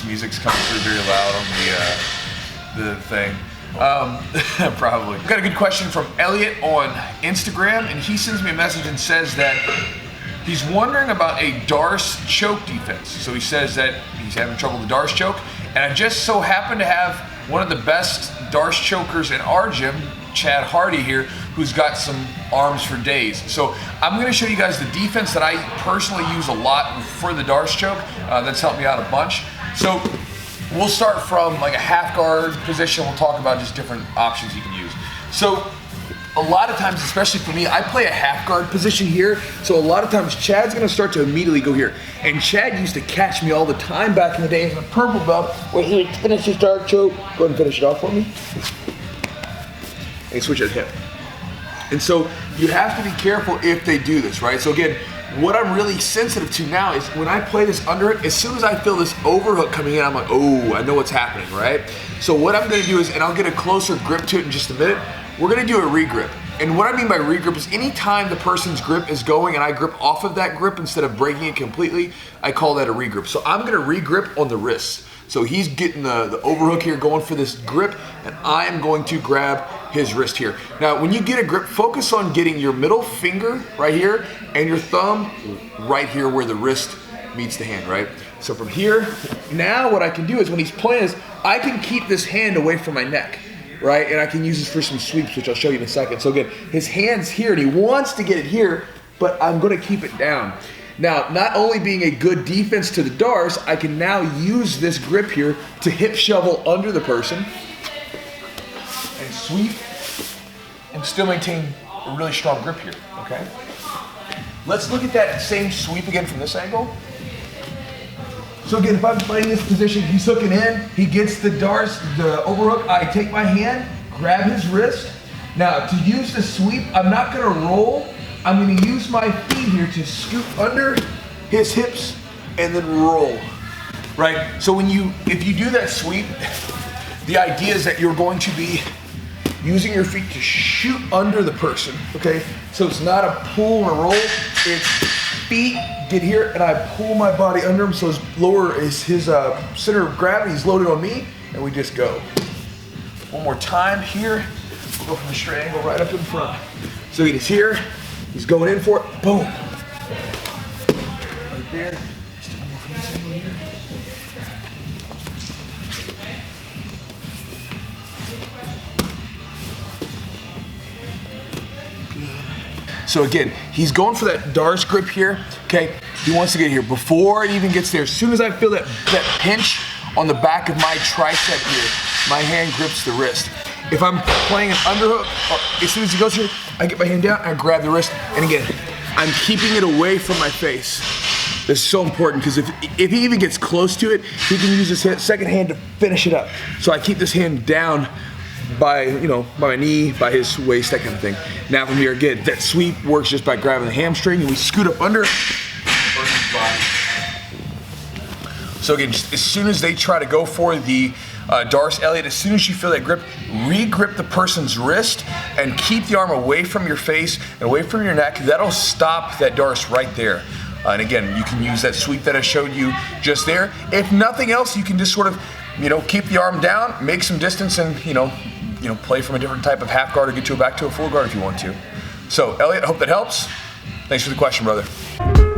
this music's coming through very loud on the thing. Probably. Got a good question from Elliot on Instagram, and he sends me a message and says that he's wondering about a Darce Choke defense. So he says that he's having trouble with the Darce Choke, and I just so happen to have one of the best Darce Chokers in our gym, Chad Hardy here, who's got some arms for days. So I'm gonna show you guys the defense that I personally use a lot for the Darce Choke. That's helped me out a bunch. So we'll start from like a half guard position. We'll talk about just different options you can use. So a lot of times, especially for me, I play a half guard position here. So a lot of times Chad's gonna start to immediately go here. And Chad used to catch me all the time back in the day as a purple belt, where he would finish his Darce Choke. Go ahead and finish it off for me. And switch his hip. And so you have to be careful if they do this, right? So again, what I'm really sensitive to now is when I play this underhook, as soon as I feel this overhook coming in, I'm like, oh, I know what's happening, right? So what I'm gonna do is, and I'll get a closer grip to it in just a minute, we're gonna do a regrip. And what I mean by regrip is anytime the person's grip is going and I grip off of that grip instead of breaking it completely, I call that a regrip. So I'm gonna regrip on the wrists. So he's getting the overhook here, going for this grip, and I'm going to grab his wrist here. Now, when you get a grip, focus on getting your middle finger right here and your thumb right here where the wrist meets the hand, right? So from here, now what I can do is when he's playing this, I can keep this hand away from my neck, right? And I can use this for some sweeps, which I'll show you in a second. So again, his hand's here and he wants to get it here, but I'm gonna keep it down. Now, not only being a good defense to the Darce, I can now use this grip here to hip shovel under the person and sweep and still maintain a really strong grip here, okay? Let's look at that same sweep again from this angle. So again, if I'm playing this position, he's hooking in, he gets the Darce, the overhook, I take my hand, grab his wrist. Now, to use the sweep, I'm not gonna roll, I'm gonna use my feet here to scoop under his hips and then roll, right? So if you do that sweep, the idea is that you're going to be using your feet to shoot under the person, okay? So it's not a pull and a roll, it's feet get here and I pull my body under him so his center of gravity is loaded on me and we just go. One more time here, we'll go from the straight angle right up in front. So he's here, he's going in for it, boom. Right there, just one more from this angle here. So again, he's going for that Darce grip here, okay? He wants to get here. Before it even gets there, as soon as I feel that pinch on the back of my tricep here, my hand grips the wrist. If I'm playing an underhook, as soon as he goes here, I get my hand down, I grab the wrist, and again, I'm keeping it away from my face. This is so important because if he even gets close to it, he can use his second hand to finish it up. So I keep this hand down by my knee, by his waist, that kind of thing. Now from here, again, that sweep works just by grabbing the hamstring and we scoot up under. So again, just as soon as they try to go for the Darce, Elliot, as soon as you feel that grip, re-grip the person's wrist and keep the arm away from your face and away from your neck. That'll stop that Darce right there. And again, you can use that sweep that I showed you just there. If nothing else, you can just sort of, keep the arm down, make some distance, and play from a different type of half guard or get you back to a full guard if you want to. So, Elliot, I hope that helps. Thanks for the question, brother.